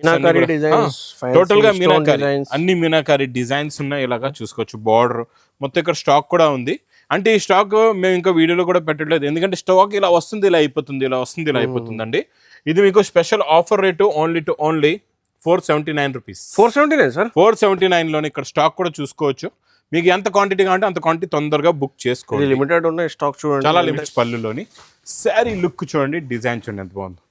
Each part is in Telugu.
మీనాకారి డిజైన్స్, టోటల్ గా స్టోన్ మీనాకారి, డిజైన్స్. అన్ని మీనాకారి డిజైన్స్ ఉన్నాయి. ఇలాగా చూసుకోవచ్చు. బార్డర్ మొత్తం ఇక్కడ స్టాక్ కూడా ఉంది. అంటే ఈ స్టాక్ మేము ఇంకా వీడియోలో కూడా పెట్టట్లేదు, ఎందుకంటే స్టాక్ ఇలా వస్తుంది, ఇలా అయిపోతుంది, ఇలా వస్తుంది, ఇలా అయిపోతుందండి. ఇది మీకు special offer rate only 479 rupees. 479 sir. 479 లోనే ఇక్కడ స్టాక్ కూడా చూసుకోవచ్చు. మీకు ఎంత క్వాంటిటీ కావాలంటే అంత క్వాంటిటీ తొందరగా బుక్ చేసుకోండి. లిమిటెడ్ ఉన్నాయి స్టాక్, చూడండి చాలా లిమిటెడ్. పళ్ళులోని శారీ లుక్ చూడండి, డిజైన్ చూడండి ఎంత బాగుంది.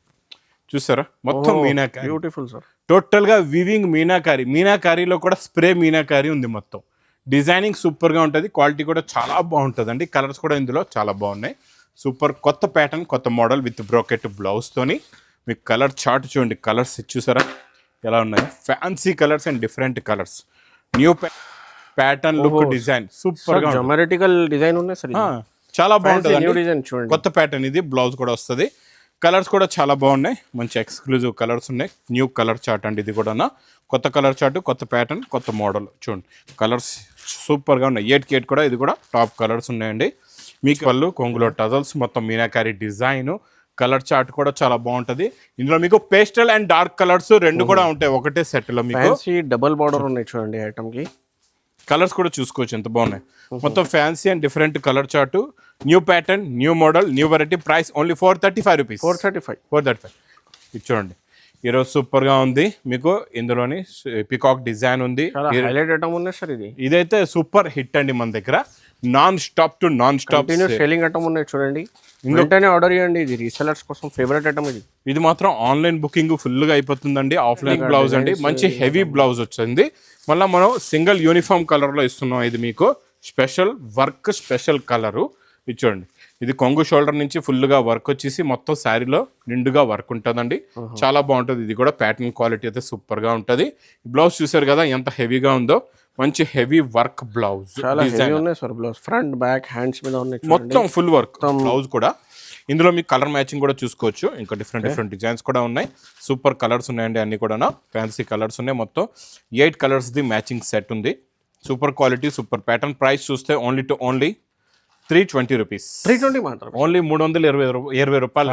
చూసారా, మొత్తం మీనాకారి, బ్యూటిఫుల్ సార్. టోటల్ గా వివింగ్ మీనాకారి. మీనాకారిలో కూడా స్ప్రే మీనాకారి ఉంది. మొత్తం డిజైనింగ్ సూపర్ గా ఉంటుంది. క్వాలిటీ కూడా చాలా బాగుంటుంది అండి. కలర్స్ కూడా ఇందులో చాలా బాగున్నాయి. సూపర్ కొత్త ప్యాటర్న్, కొత్త మోడల్ విత్ బ్రోకెట్ బ్లౌజ్ తోని. మీకు కలర్ చార్ట్ చూడండి, కలర్స్ చూసారా ఎలా ఉన్నాయి. Fancy colours and different colours. New pattern look design super గా జమెటికల్ డిజైన్ ఉన్నాయి సార్. చాలా బాగుంటుంది. న్యూ డిజైన్ చూడండి, కొత్త ప్యాటర్న్ ఇది. బ్లౌజ్ కూడా వస్తుంది. కలర్స్ కూడా చాలా బాగున్నాయి. మంచి ఎక్స్క్లూజివ్ కలర్స్ ఉన్నాయి. న్యూ కలర్ చార్ట్ అండి ఇది కూడా. కొత్త కలర్ చార్ట్, కొత్త ప్యాటర్న్, కొత్త మోడల్. చూడండి కలర్స్ సూపర్గా ఉన్నాయి. 8కి 8 కూడా ఇది కూడా టాప్ కలర్స్ ఉన్నాయండి. మీకు వాళ్ళు కొంగులో టజల్స్, మొత్తం మీనాకారి డిజైన్. కలర్ చార్ట్ కూడా చాలా బాగుంటుంది. ఇందులో మీకు పేస్టల్ అండ్ డార్క్ కలర్స్ రెండు కూడా ఉంటాయి ఒకటే సెట్ లో. మీకు డబుల్ బార్డర్ ఉన్నాయి చూడండి ఐటమ్ కి. కలర్స్ కూడా చూసుకోవచ్చు ఎంత బాగున్నాయి. మొత్తం fancy and different colour chart. New pattern, new model, new variety. Price only 435 rupees. 435 ఇది చూడండి. ఈరోజు సూపర్ గా ఉంది. మీకు ఇందులోని పికాక్ డిజైన్ ఉంది. ఇదైతే సూపర్ హిట్ అండి మన దగ్గర. Non stop to non stop selling item ఉన్నాయి చూడండి. వెంటనే ఆర్డర్ చేయండి. ఇది రీసెలర్స్ కోసం ఫేవరెట్ ఐటమ్. ఇది మాత్రం ఆన్లైన్ బుకింగ్ ఫుల్ గా అయిపోతుందండి. ఆఫ్లైన్ బ్లౌజ్ అండి, మంచి హెవీ బ్లౌజ్ వచ్చింది. మళ్ళీ మనం సింగిల్ యూనిఫామ్ కలర్ లో ఇస్తున్నాం. ఇది మీకు స్పెషల్ వర్క్, స్పెషల్ కలరు. ఇది చూడండి, ఇది కొంగు షోల్డర్ నుంచి ఫుల్ గా వర్క్ వచ్చేసి మొత్తం శారీలో నిండుగా వర్క్ ఉంటుందండి. చాలా బాగుంటుంది. ఇది కూడా ప్యాటర్న్ క్వాలిటీ అయితే సూపర్ గా ఉంటుంది. బ్లౌజ్ చూసారు కదా ఎంత హెవీగా ఉందో. మంచి heavy work blouse. Front back hands మీద ఉన్నాయి మొత్తం ఫుల్ వర్క్ బ్లౌజ్ కూడా. ఇందులో మీకు కలర్ మ్యాచింగ్ కూడా చూసుకోవచ్చు. ఇంకా డిఫరెంట్ డిజైన్స్ కూడా ఉన్నాయి. సూపర్ కలర్స్ ఉన్నాయండి అన్ని కూడా. ఫ్యాన్సీ కలర్స్ ఉన్నాయి. మొత్తం 8 కలర్స్ ది మ్యాచింగ్ సెట్ ఉంది. Super quality, super pattern. Price చూస్తే ఓన్లీ 320 రూపీస్. 320 మాత్రం. ఓన్లీ 320 రూపాయలు.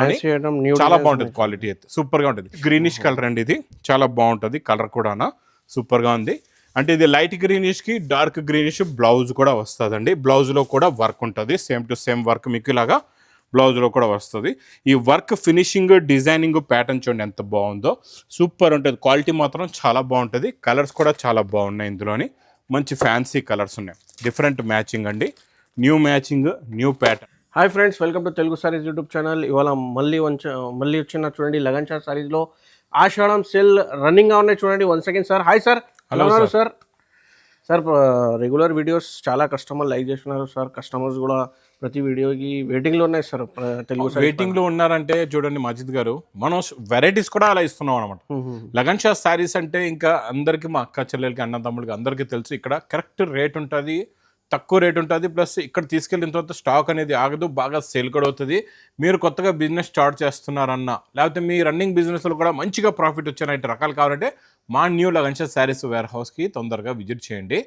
చాలా బాగుంటుంది. క్వాలిటీ అయితే సూపర్ గా ఉంటుంది. గ్రీనిష్ కలర్ అండి ఇది. చాలా బాగుంటుంది కలర్ కూడా. సూపర్ గా ఉంది. అంటే ఇది లైట్ గ్రీనిష్ కి డార్క్ గ్రీనిష్ బ్లౌజ్ కూడా వస్తుందండి. బ్లౌజ్ లో కూడా వర్క్ ఉంటుంది. సేమ్ టు సేమ్ వర్క్ మీకు ఇలాగా బ్లౌజ్ లో కూడా వస్తుంది. ఈ వర్క్ ఫినిషింగ్, డిజైనింగ్, ప్యాటర్న్ చూడండి ఎంత బాగుందో. సూపర్ ఉంటుంది. క్వాలిటీ మాత్రం చాలా బాగుంటుంది. కలర్స్ కూడా చాలా బాగున్నాయి. ఇందులోని మంచి ఫ్యాన్సీ కలర్స్ ఉన్నాయి. డిఫరెంట్ మ్యాచింగ్ అండి. New matching, new pattern. Hi friends, welcome to Telugu saris YouTube channel. ఇవాళ మళ్ళీ వచ్చిన చూడండి లగన్ షా సారీస్లో ఆషాఢం సేల్ రన్నింగ్గా ఉన్నాయి చూడండి. 1 second sir. Hi sir. Hello sir. Sir regular videos చాలా కస్టమర్ లైక్ చేస్తున్నారు సార్. కస్టమర్స్ కూడా ప్రతి వీడియోకి వెయిటింగ్లో ఉన్నాయి సార్. తెలుగు వెయిటింగ్లో ఉన్నారంటే చూడండి మజిద్ గారు, మనం వెరైటీస్ కూడా అలా ఇస్తున్నాం అనమాట. లగన్ షా సారీస్ అంటే ఇంకా అందరికీ, మా అక్క చెల్లెలకి, అన్న తమ్ముడికి అందరికీ తెలుసు. ఇక్కడ కరెక్ట్ రేట్ ఉంటుంది, తక్కువ రేట్ ఉంటుంది. ప్లస్ ఇక్కడ తీసుకెళ్ళిన తర్వాత స్టాక్ అనేది ఆగదు, బాగా సేల్ కూడా అవుతుంది. మీరు కొత్తగా బిజినెస్ స్టార్ట్ చేస్తున్నారన్నా, లేకపోతే మీ రన్నింగ్ బిజినెస్లో కూడా మంచిగా ప్రాఫిట్ వచ్చే రకాలు కావాలంటే మా new Lagan Sha saris wear హౌస్కి తొందరగా విజిట్ చేయండి.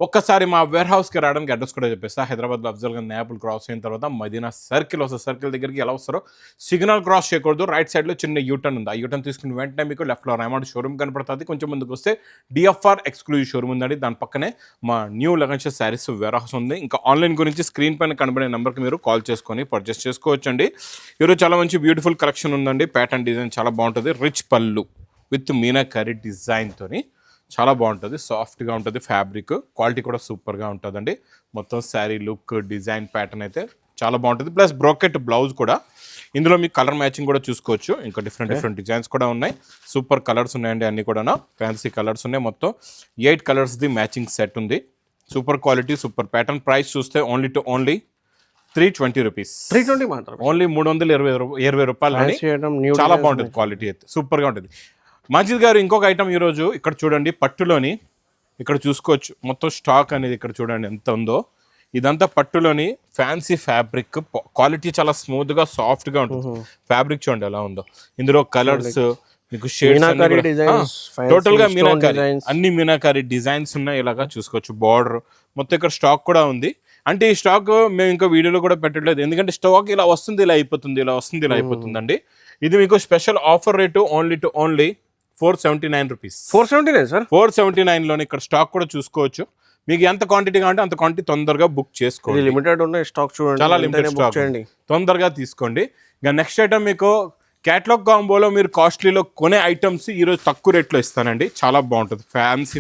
ఒక్కసారి మా వేర్ హౌస్కి రావడానికి అడ్రస్ కూడా చెప్పేస్తా. హైదరాబాద్లో అఫ్జల్గంజ్ నేపుల్ క్రాస్ అయిన తర్వాత మదీనా సర్కిల్ వస్తుంది. సర్కిల్ దగ్గరికి ఎలా వస్తారో సిగ్నల్ క్రాస్ చేయకూడదు. రైట్ సైడ్లో చిన్న యూటర్న్ ఉంది. ఆ యూటర్న్ తీసుకుని వెంటనే మీకు లెఫ్ట్లో రైమాండ్ షోరూమ్ కనపడుతుంది. కొంచెం ముందుకు వస్తే డిఎఫ్ఆర్ ఎక్స్క్లూజివ్ షోరూమ్ ఉందండి. దాని పక్కనే మా new Lagan Sha saris warehouse ఉంది. ఇంకా ఆన్లైన్ గురించి స్క్రీన్ పైన కనబడే నెంబర్కి మీరు కాల్ చేసుకొని పర్చేస్ చేసుకోవచ్చండి. ఈరోజు చాలా మంచి బ్యూటిఫుల్ కలెక్షన్ ఉందండి. ప్యాటర్న్ డిజైన్ చాలా బాగుంటుంది. రిచ్ పళ్ళు విత్ మీనాకారి డిజైన్తోని చాలా బాగుంటుంది. సాఫ్ట్గా ఉంటుంది. ఫ్యాబ్రిక్ క్వాలిటీ కూడా సూపర్గా ఉంటుందండి. మొత్తం శారీ లుక్, డిజైన్, ప్యాటర్న్ అయితే చాలా బాగుంటుంది. ప్లస్ బ్రోకెట్ బ్లౌజ్ కూడా. ఇందులో మీకు కలర్ మ్యాచింగ్ కూడా చూసుకోవచ్చు. ఇంకా డిఫరెంట్ డిజైన్స్ కూడా ఉన్నాయి. సూపర్ కలర్స్ ఉన్నాయండి అన్ని కూడా. ఫ్యాన్సీ కలర్స్ ఉన్నాయి. మొత్తం 8 కలర్స్ ది మ్యాచింగ్ సెట్ ఉంది. Super quality, super pattern. Price చూస్తే ఓన్లీ 320 రూపీస్. 320 మాత్రం. ఓన్లీ 320 రూపాయలు. చాలా బాగుంటుంది. క్వాలిటీ అయితే సూపర్గా ఉంటుంది. మజిద్ గారు ఇంకొక ఐటమ్ ఈరోజు ఇక్కడ చూడండి, పట్టులోని ఇక్కడ చూసుకోవచ్చు. మొత్తం స్టాక్ అనేది ఇక్కడ చూడండి ఎంత ఉందో. ఇదంతా పట్టులోని ఫ్యాన్సీ ఫ్యాబ్రిక్. క్వాలిటీ చాలా స్మూత్ గా, సాఫ్ట్ గా ఉంటుంది. ఫ్యాబ్రిక్ చూడండి ఎలా ఉందో. ఇందులో కలర్స్ మీకు షేడ్స్, టోటల్ గా మీనాకారి, అన్ని మీనాకారి డిజైన్స్ ఉన్నాయి. ఇలాగా చూసుకోవచ్చు. బార్డర్ మొత్తం ఇక్కడ స్టాక్ కూడా ఉంది. అంటే ఈ స్టాక్ మేము ఇంకా వీడియోలో కూడా పెట్టట్లేదు, ఎందుకంటే స్టాక్ ఇలా వస్తుంది, ఇలా అయిపోతుంది, ఇలా వస్తుంది, ఇలా అయిపోతుందండి. ఇది మీకు special offer rate only 479 rupees. 479 sir. 479 లోనే ఇక్కడ స్టాక్ కూడా చూసుకోవచ్చు. మీకు ఎంత క్వాంటిటీ కావాలంటే అంత క్వాంటిటీ తొందరగా బుక్ చేసుకోండి. లిమిటెడ్ ఉన్నాయి స్టాక్ చూడండి, చాలా లిమిటెడ్ స్టాక్ చేయండి, తొందరగా తీసుకోండి. ఇక నెక్స్ట్ ఐటమ్ మీకు క్యాటలాగ్ కాంబోలో మీరు కాస్ట్లీలో కొనే ఐటమ్స్ ఈరోజు తక్కువ రేట్లో ఇస్తానండి. చాలా బాగుంటుంది. ఫ్యాన్సీ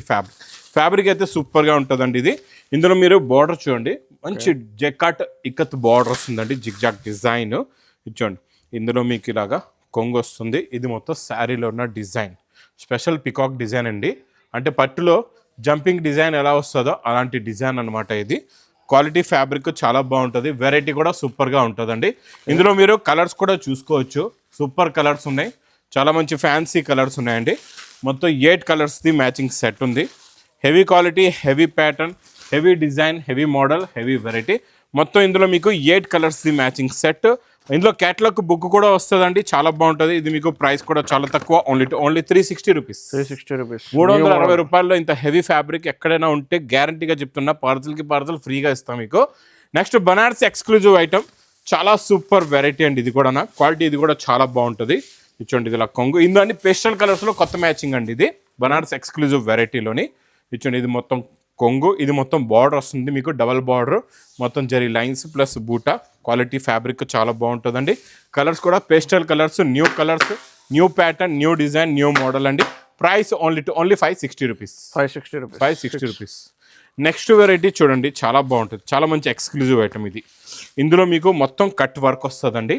ఫ్యాబ్రిక్ అయితే సూపర్గా ఉంటుందండి. ఇది ఇందులో మీరు బార్డర్ చూడండి, మంచి జెకాట్ ఇక్కత్ బార్డర్ వస్తుందండి, జిగ్జాగ్ డిజైన్ చూడండి. ఇందులో మీకు ఇలాగా కొంగు వస్తుంది. ఇది మొత్తం శారీలో ఉన్న డిజైన్, స్పెషల్ పికాక్ డిజైన్ అండి. అంటే పట్టులో జంపింగ్ డిజైన్ ఎలా వస్తుందో అలాంటి డిజైన్ అనమాట. ఇది క్వాలిటీ ఫ్యాబ్రిక్ చాలా బాగుంటుంది. వెరైటీ కూడా సూపర్గా ఉంటుందండి. ఇందులో మీరు కలర్స్ కూడా చూసుకోవచ్చు. సూపర్ కలర్స్ ఉన్నాయి, చాలా మంచి ఫ్యాన్సీ కలర్స్ ఉన్నాయండి. మొత్తం 8 కలర్స్ది మ్యాచింగ్ సెట్ ఉంది. Heavy quality, heavy pattern, heavy design, heavy model, heavy variety. మొత్తం ఇందులో మీకు 8 కలర్స్ది మ్యాచింగ్ సెట్. ఇందులో క్యాటలాగ్ బుక్ కూడా వస్తుందండి, చాలా బాగుంటుంది. ఇది మీకు ప్రైస్ కూడా చాలా తక్కువ, ఓన్లీ 360 రూపీస్. 360 రూపీస్, 360 రూపాయల్లో ఇంత హెవీ ఫ్యాబ్రిక్ ఎక్కడైనా ఉంటే గ్యారంటీగా చెప్తున్నా, పార్సల్ ఫ్రీగా ఇస్తాం మీకు. నెక్స్ట్ బనారస్ ఎక్స్క్లూజివ్ ఐటమ్, చాలా సూపర్ వెరైటీ అండి. ఇది కూడా క్వాలిటీ, ఇది కూడా చాలా బాగుంటుంది. ఇచ్చోండి, ఇది ఇలా కొంగు. ఇందులో అన్ని పేస్టల్ కలర్స్లో కొత్త మ్యాచింగ్ అండి. ఇది బనారస్ ఎక్స్క్లూజివ్ వెరైటీలోని ఇచ్చోండి. ఇది మొత్తం కొంగు, ఇది మొత్తం బార్డర్ వస్తుంది మీకు, డబల్ బార్డర్, మొత్తం జరీ లైన్స్ ప్లస్ బూటా. క్వాలిటీ ఫ్యాబ్రిక్ చాలా బాగుంటుందండి. కలర్స్ కూడా pastel colours, new colours, new pattern, new design, new model అండి. Price only 560 rupees. 560 rupees. Next variety చూడండి, చాలా బాగుంటుంది, చాలా మంచి ఎక్స్క్లూజివ్ ఐటమ్ ఇది. ఇందులో మీకు మొత్తం కట్ వర్క్ వస్తుందండి.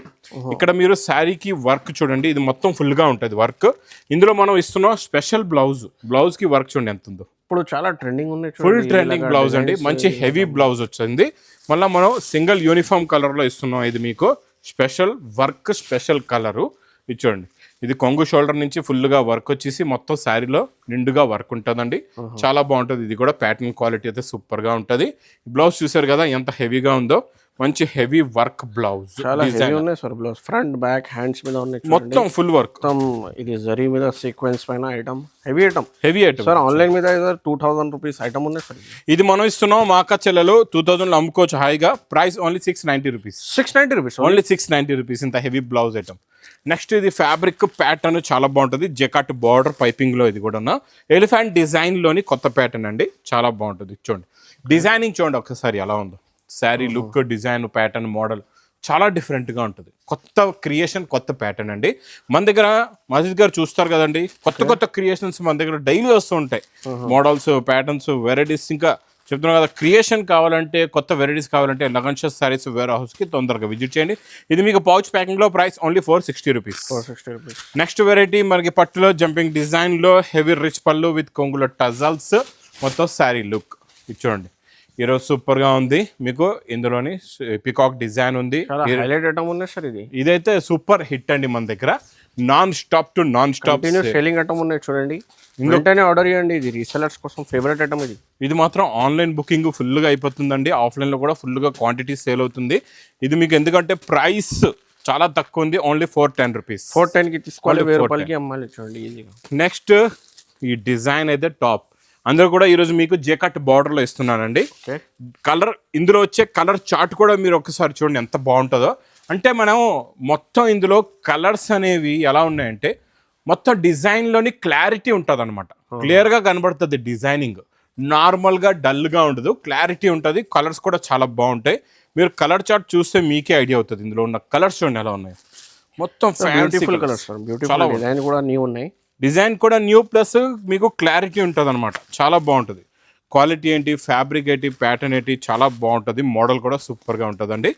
ఇక్కడ మీరు శారీకి వర్క్ చూడండి, ఇది మొత్తం ఫుల్గా ఉంటుంది వర్క్. ఇందులో మనం ఇస్తున్నాం స్పెషల్ బ్లౌజ్కి వర్క్ చూడండి ఎంత ఉందో. ఇప్పుడు చాలా ట్రెండింగ్ ఉన్నాయి, ఫుల్ ట్రెండింగ్ బ్లౌజ్ అండి. మంచి హెవీ బ్లౌజ్ వచ్చింది. మళ్ళీ మనం సింగిల్ యూనిఫామ్ కలర్లో ఇస్తున్నాం. ఇది మీకు స్పెషల్ వర్క్, స్పెషల్ కలరు. ఇది చూడండి, ఇది కొంగు షోల్డర్ నుంచి ఫుల్గా వర్క్ వచ్చేసి మొత్తం శారీలో నిండుగా వర్క్ ఉంటుందండి. చాలా బాగుంటుంది. ఇది కూడా ప్యాటర్న్ క్వాలిటీ అయితే సూపర్గా ఉంటుంది. బ్లౌజ్ చూసారు కదా ఎంత హెవీగా ఉందో, మంచి హెవీ వర్క్ బ్లౌజ్. చాలా హెవీ ఉన్నాయి sir blouse, front back hands మీద ఉన్నాయి మొత్తం ఫుల్ వర్క్. మొత్తం ఇది జరీ మీద సీక్వెన్స్ పైన item, heavy item item sir. Online మీద 2000 రూపీస్ ఐటమ్ ఉన్నాయి సార్. ఇది మనం ఇస్తున్నాం మా అక్క చెల్లెలు 2000 అమ్ముకోవచ్చు హాయిగా. Price only 690 rupees. 690 rupees, only 690 rupees. ఇంత హెవీ బ్లౌజ్ ఐటమ్. నెక్స్ట్ ఇది ఫ్యాబ్రిక్ ప్యాటర్న్ చాలా బాగుంటుంది. జెకాట్ బార్డర్ పైపింగ్లో, ఇది కూడా ఎలిఫెంట్ డిజైన్లోని కొత్త ప్యాటర్న్ అండి, చాలా బాగుంటుంది. చూడండి డిజైనింగ్ చూడండి ఒకసారి ఎలా ఉందో. Sari look, design, pattern, model చాలా డిఫరెంట్గా ఉంటుంది. కొత్త క్రియేషన్, కొత్త ప్యాటర్న్ అండి. మన దగ్గర మజిద్ గారు చూస్తారు కదండి, కొత్త క్రియేషన్స్ మన దగ్గర డైలీ వస్తూ ఉంటాయి. Models, patterns, varieties. ఇంకా చెప్తున్నాం కదా, క్రియేషన్ కావాలంటే, కొత్త వెరైటీస్ కావాలంటే లగన్షియస్ సారీస్ వేర్ హౌస్కి తొందరగా విజిట్ చేయండి. ఇది మీకు పౌచ్ ప్యాకింగ్లో price only 460 rupees. Next variety మనకి పట్టులో జంపింగ్ డిజైన్లో హెవీ రిచ్ పళ్ళు విత్ కొంగులో టజల్స్, మొత్తం శారీ లుక్. ఇది చూడండి, ఈరోజు సూపర్ గా ఉంది. మీకు ఇందులోని పికాక్ డిజైన్ ఉంది. ఇదైతే సూపర్ హిట్ అండి మన దగ్గర. నాన్ స్టాప్ సెల్లింగ్ ఐటమ్ ఉన్నాయి చూడండి, వెంటనే ఆర్డర్ చేయండి. ఇది రీసెలర్స్ కోసం ఫేవరెట్ ఐటమ్. ఇది మాత్రం ఆన్లైన్ బుకింగ్ ఫుల్గా అయిపోతుందండి. ఆఫ్లైన్లో కూడా ఫుల్గా క్వాంటిటీ సేల్ అవుతుంది. ఇది మీకు ఎందుకంటే ప్రైస్ చాలా తక్కువ ఉంది, ఓన్లీ 410 రూపీస్. 410కి తీసుకోవాలి, 1000 రూపాయలకి అమ్మాలి చూడండి ఈజీగా. నెక్స్ట్ ఈ డిజైన్ అయితే టాప్. అందరూ కూడా ఈరోజు మీకు జెకట్ బార్డర్లో ఇస్తున్నానండి. కలర్, ఇందులో వచ్చే కలర్ చార్ట్ కూడా మీరు ఒకసారి చూడండి ఎంత బాగుంటుందో. అంటే మనం మొత్తం ఇందులో కలర్స్ అనేవి ఎలా ఉన్నాయంటే మొత్తం డిజైన్లోని క్లారిటీ ఉంటుంది అనమాట. క్లియర్గా కనబడుతుంది డిజైనింగ్. నార్మల్గా డల్గా ఉండదు, క్లారిటీ ఉంటుంది. కలర్స్ కూడా చాలా బాగుంటాయి. మీరు కలర్ చార్ట్ చూస్తే మీకే ఐడియా అవుతుంది. ఇందులో ఉన్న కలర్స్ చూడండి ఎలా ఉన్నాయి. మొత్తం బ్యూటిఫుల్ కలర్స్, బ్యూటిఫుల్ డిజైన్ కూడా న్యూ ఉన్నాయి. డిజైన్ కూడా న్యూ ప్లస్ మీకు క్లారిటీ ఉంటుంది అనమాట. చాలా బాగుంటుంది. క్వాలిటీ ఏంటి, ఫ్యాబ్రిక్ ఏంటి, ప్యాటర్న్ ఏంటి, చాలా బాగుంటుంది. మోడల్ కూడా సూపర్గా ఉంటుందండి.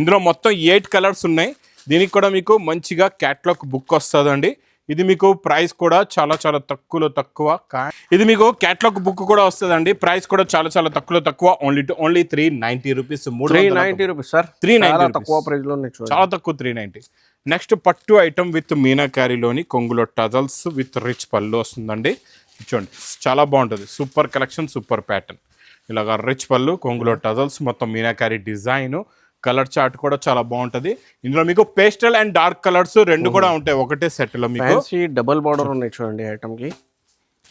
ఇందులో మొత్తం 8 కలర్స్ ఉన్నాయి. దీనికి కూడా మీకు మంచిగా క్యాటలాగ్ బుక్ వస్తుందండి. ఇది మీకు ప్రైస్ కూడా చాలా చాలా తక్కువ. ఇది మీకు క్యాటలాగ్ బుక్ కూడా వస్తుందండి. ప్రైస్ కూడా చాలా చాలా తక్కువ. Only 390 rupees. 390 రూపీస్ సార్, 390 తక్కువ ప్రైస్ లో చాలా తక్కువ, 390. నెక్స్ట్ పట్టు ఐటమ్ విత్ మీనాకారీలోని కొంగులో టజల్స్ విత్ రిచ్ పళ్ళు వస్తుందండి. చూడండి చాలా బాగుంటుంది. Super collection, super pattern. ఇలాగ రిచ్ పళ్ళు, కొంగులో టజల్స్, మొత్తం మీనాకారీ డిజైన్. కలర్ చార్ట్ కూడా చాలా బాగుంటుంది. ఇందులో మీకు పేస్టల్ అండ్ డార్క్ కలర్స్ రెండు కూడా ఉంటాయి ఒకటే సెట్ లో. మీకు డబుల్ బార్డర్ ఉన్నాయి చూడండి ఐటమ్ కి.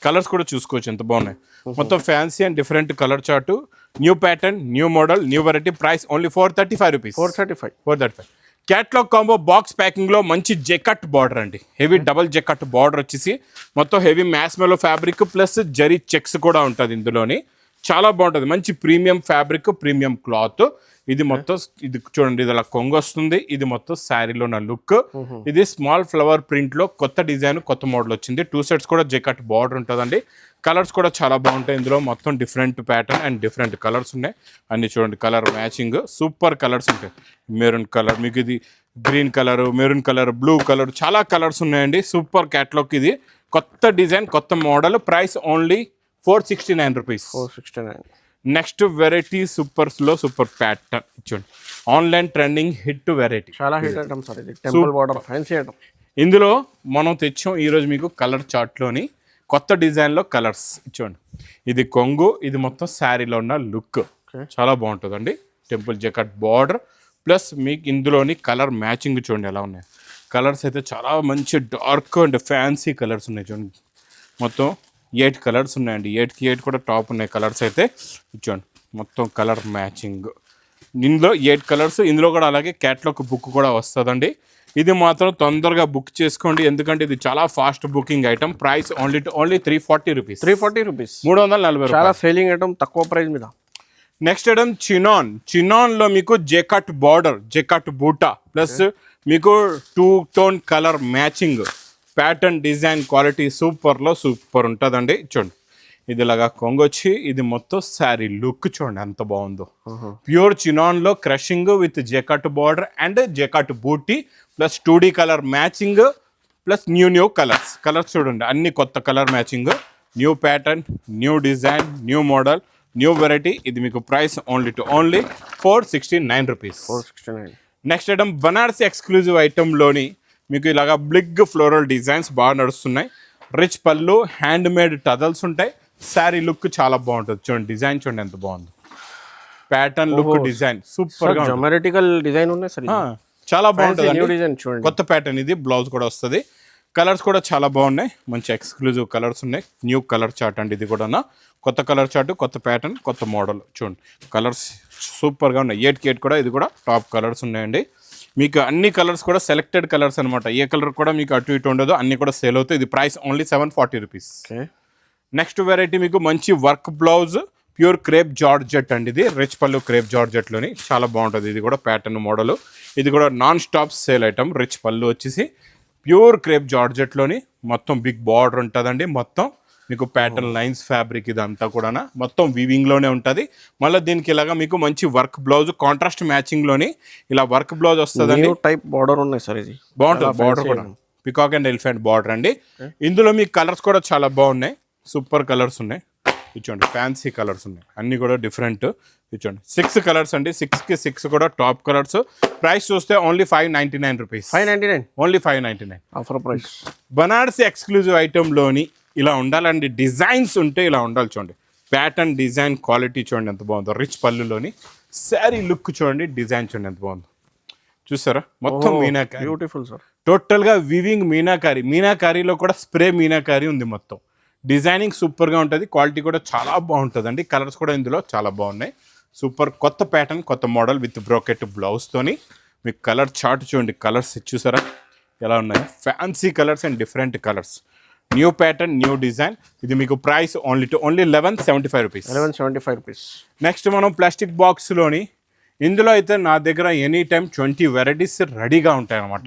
కలర్స్ కూడా చూసుకోవచ్చు ఎంత బాగున్నాయి. మొత్తం fancy and different colour chart. New pattern, new model, new variety. Price only 435 rupees. 435. Catalogue combo box packing లో మంచి జెకట్ బార్డర్ అండి, హెవీ డబుల్ జెకట్ బార్డర్ వచ్చేసి మొత్తం హెవీ మ్యాస్మెలో ఫ్యాబ్రిక్ ప్లస్ జరీ చెక్స్ కూడా ఉంటుంది ఇందులోని. చాలా బాగుంటుంది, మంచి ప్రీమియం ఫ్యాబ్రిక్, ప్రీమియం క్లాత్. ఇది మొత్తం ఇది చూడండి, ఇది అలా కొంగు వస్తుంది. ఇది మొత్తం శారీలో నా లుక్. ఇది స్మాల్ ఫ్లవర్ ప్రింట్ లో కొత్త డిజైన్, కొత్త మోడల్ వచ్చింది. 2 sets కూడా జెకట్ బార్డర్ ఉంటుందండి. కలర్స్ కూడా చాలా బాగుంటాయి ఇందులో. మొత్తం different pattern and different colours ఉన్నాయి. అన్ని చూడండి, కలర్ మ్యాచింగ్ సూపర్ కలర్స్ ఉంటాయి. మెరూన్ కలర్, మీకు ఇది green colour, maroon colour, blue colour, చాలా కలర్స్ ఉన్నాయండి. Super catalogue. ఇది కొత్త డిజైన్, కొత్త model. Price only 469 rupees. 469. Next variety super pattern చూడండి, ఆన్లైన్ ట్రెండింగ్ హిట్ వెరైటీ. చాలా హిట్ ఐటమ్ సార్ ఇది, టెంపుల్ బార్డర్ ఫ్యాన్సీ ఐటమ్. ఇందులో మనం తెచ్చాం ఈరోజు మీకు కలర్ చార్ట్లోని కొత్త డిజైన్లో కలర్స్ చూడండి. ఇది కొంగు, ఇది మొత్తం శారీలో ఉన్న లుక్ చాలా బాగుంటుందండి. టెంపుల్ జెకట్ బార్డర్ ప్లస్ మీకు ఇందులోని కలర్ మ్యాచింగ్ చూడండి ఎలా ఉన్నాయి. కలర్స్ అయితే చాలా మంచి డార్క్ అండ్ ఫ్యాన్సీ కలర్స్ ఉన్నాయి చూడండి. మొత్తం 8 కలర్స్ ఉన్నాయండి. 8కి 8 కూడా టాప్ ఉన్నాయి కలర్స్ అయితే. చూడండి మొత్తం కలర్ మ్యాచింగ్. ఇందులో 8 కలర్స్. ఇందులో కూడా అలాగే క్యాట్లాగ్ బుక్ కూడా వస్తుందండి. ఇది మాత్రం తొందరగా బుక్ చేసుకోండి, ఎందుకంటే ఇది చాలా fast booking item. Price only 340 rupees. 340 rupees, 340. చాలా సేలింగ్ ఐటమ్, తక్కువ ప్రైస్ మీద. నెక్స్ట్ ఐటమ్ చినాన్ లో మీకు జెకట్ బార్డర్, జెకట్ బూటా ప్లస్ మీకు 2 tone colour matching pattern design quality సూపర్లో సూపర్ ఉంటుందండి. చూడండి, ఇది ఇలాగా కొంగొచ్చి ఇది మొత్తం శారీ లుక్ చూడండి ఎంత బాగుందో. ప్యూర్ చినాన్లో crushing with jacquard border and jacquard బూటీ plus 2D colour matching plus new colours చూడండి, అన్ని కొత్త colour matching, new pattern, new design, new model, new variety. ఇది మీకు price only 469 rupees. 469. Next item Banarasi exclusive ఐటెంలోని మీకు ఇలాగా బ్లిగ్ ఫ్లోరల్ డిజైన్స్ బాగా నడుస్తున్నాయి. రిచ్ పళ్ళు, హ్యాండ్ మేడ్ టజల్స్ ఉంటాయి. శారీ లుక్ చాలా బాగుంటుంది. చూడండి డిజైన్ చూడండి ఎంత బాగుంది. ప్యాటర్న్ లుక్ డిజైన్ సూపర్ గా జమెటికల్ డిజైన్ ఉన్నాయి సార్. చాలా బాగుంటుంది. న్యూ డిజైన్ చూడండి, కొత్త ప్యాటర్న్. ఇది బ్లౌజ్ కూడా వస్తుంది. కలర్స్ కూడా చాలా బాగున్నాయి, మంచి ఎక్స్క్లూజివ్ కలర్స్ ఉన్నాయి. న్యూ కలర్ చార్ట్ అండి ఇది కూడా. కొత్త కలర్ చార్ట్, కొత్త ప్యాటర్న్, కొత్త మోడల్. చూడండి కలర్స్ సూపర్గా ఉన్నాయి. 8కి 8 కూడా ఇది కూడా టాప్ కలర్స్ ఉన్నాయండి. మీకు అన్ని కలర్స్ కూడా సెలెక్టెడ్ కలర్స్ అనమాట. ఏ కలర్ కూడా మీకు అటు ఇటు ఉండదు, అన్ని కూడా సేల్ అవుతాయి. ఇది price only 740 rupees. Next variety మీకు మంచి work blouse, pure crepe georgette అండి. ఇది రిచ్ పళ్ళు క్రేప్ జార్జెట్లోని చాలా బాగుంటుంది. ఇది కూడా ప్యాటర్న్ మోడల్. ఇది కూడా non stop sale item. Rich పళ్ళు వచ్చేసి ప్యూర్ క్రేప్ జార్జెట్లోని మొత్తం బిగ్ బార్డర్ ఉంటుందండి. మొత్తం మీకు ప్యాటర్న్ లైన్స్ ఫ్యాబ్రిక్ ఇదంతా కూడా మొత్తం వీవింగ్లోనే ఉంటుంది. మళ్ళీ దీనికి ఇలాగా మీకు మంచి వర్క్ బ్లౌజ్, కాంట్రాస్ట్ మ్యాచింగ్లోని ఇలా వర్క్ బ్లౌజ్ వస్తుందండి. టైప్ బార్డర్ ఉన్నాయి సార్. ఇది బాగుంటుంది బార్డర్ కూడా, పికాక్ అండ్ ఎలిఫెంట్ బార్డర్ అండి. ఇందులో మీకు కలర్స్ కూడా చాలా బాగున్నాయి, సూపర్ కలర్స్ ఉన్నాయి. ఇచ్చోండి ఫ్యాన్సీ కలర్స్ ఉన్నాయి, అన్ని కూడా డిఫరెంట్. ఇచ్చోండి 6 కలర్స్ అండి. 6కి 6 కూడా టాప్ కలర్స్. ప్రైస్ చూస్తే only 599 rupees. 599 only 599 offer price. Banarasi exclusive ఐటెంలోని ఇలా ఉండాలండి. డిజైన్స్ ఉంటే ఇలా ఉండాలి. చూడండి ప్యాటర్న్ డిజైన్ క్వాలిటీ చూడండి ఎంత బాగుందో. రిచ్ పళ్ళులోని శారీ లుక్ చూడండి, డిజైన్ చూడండి ఎంత బాగుందో. చూసారా మొత్తం మీనాకారి, బ్యూటిఫుల్ సార్. టోటల్గా వివింగ్ మీనాకారి. మీనాకారిలో కూడా స్ప్రే మీనాకారి ఉంది. మొత్తం డిజైనింగ్ సూపర్గా ఉంటుంది, క్వాలిటీ కూడా చాలా బాగుంటుందండి. కలర్స్ కూడా ఇందులో చాలా బాగున్నాయి. సూపర్ కొత్త ప్యాటర్న్, కొత్త మోడల్ విత్ బ్రోకెట్ బ్లౌజ్తోని. మీకు కలర్ చార్ట్ చూడండి, కలర్స్ చూసారా ఎలా ఉన్నాయి. Fancy colours and different colours, new pattern, new design. ఇది మీకు price only 1175 rupees. 1175 rupees. Next మనం ప్లాస్టిక్ బాక్స్లోని, ఇందులో అయితే నా దగ్గర ఎనీ టైం 20 వెరైటీస్ రెడీగా ఉంటాయి అనమాట.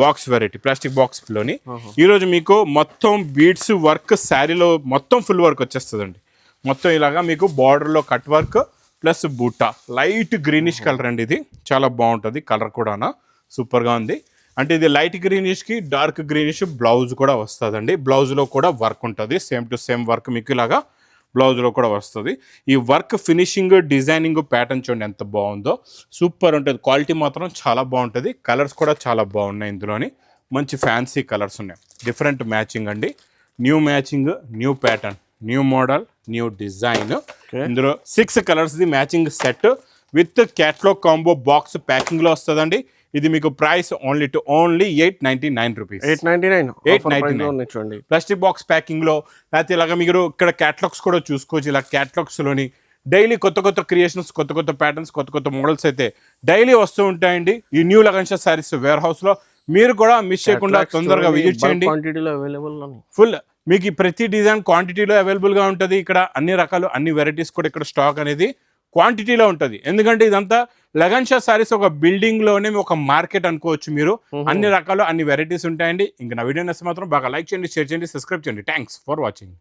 బాక్స్ వెరైటీ ప్లాస్టిక్ బాక్స్లోని ఈరోజు మీకు మొత్తం బీడ్స్ వర్క్ శారీలో మొత్తం ఫుల్ వర్క్ వచ్చేస్తుందండి. మొత్తం ఇలాగా మీకు బార్డర్లో కట్ వర్క్ ప్లస్ బూటా, లైట్ గ్రీనిష్ కలర్ అండి. ఇది చాలా బాగుంటుంది కలర్ కూడా, సూపర్గా ఉంది. అంటే ఇది లైట్ గ్రీనిష్కి డార్క్ గ్రీనిష్ బ్లౌజ్ కూడా వస్తుందండి. బ్లౌజ్లో కూడా వర్క్ ఉంటుంది, సేమ్ టు సేమ్ వర్క్ మీకు ఇలాగా బ్లౌజ్లో కూడా వస్తుంది. ఈ వర్క్ ఫినిషింగ్, డిజైనింగ్, ప్యాటర్న్ చూడండి ఎంత బాగుందో, సూపర్ ఉంటుంది. క్వాలిటీ మాత్రం చాలా బాగుంటుంది. కలర్స్ కూడా చాలా బాగున్నాయి. ఇందులోని మంచి ఫ్యాన్సీ కలర్స్ ఉన్నాయి, డిఫరెంట్ మ్యాచింగ్ అండి. New matching, new pattern, new model, new design. ఇందులో 6 కలర్స్ది matching set with catalogue combo box ప్యాకింగ్లో వస్తుందండి. ఇది మీకు price only 899 rupees. 899 plastic box packing లో. లేకపోతే ఇలాగ మీరు ఇక్కడ క్యాటలాగ్స్ కూడా చూసుకోవచ్చు. ఇలా క్యాటలాగ్స్ లోని డైలీ కొత్త కొత్త క్రియేషన్స్, కొత్త కొత్త ప్యాటర్న్స్, కొత్త కొత్త మోడల్స్ అయితే డైలీ వస్తూ ఉంటాయండి ఈ new Lagan Sha saris warehouse లో. మీరు కూడా మిస్ చేయకుండా తొందరగా విజిట్ చేయండి. క్వాంటిటీలో అవైలబుల్ ఫుల్ మీకు ఈ ప్రతి డిజైన్ క్వాంటిటీలో అవైలబుల్ గా ఉంటుంది. ఇక్కడ అన్ని రకాలు అన్ని వెరైటీస్ కూడా ఇక్కడ స్టాక్ అనేది క్వాంటిటీలో ఉంటుంది. ఎందుకంటే ఇదంతా లగన్ షా సారీస్ ఒక బిల్డింగ్ లోనే ఒక మార్కెట్ అనుకోవచ్చు మీరు. అన్ని రకాలు అన్ని వెరైటీస్ ఉంటాయండి. ఇంకా నా వీడియో నచ్చితే మాత్రం బాగా లైక్ చేయండి, షేర్ చేయండి, సబ్స్క్రైబ్ చేయండి. Thanks for watching.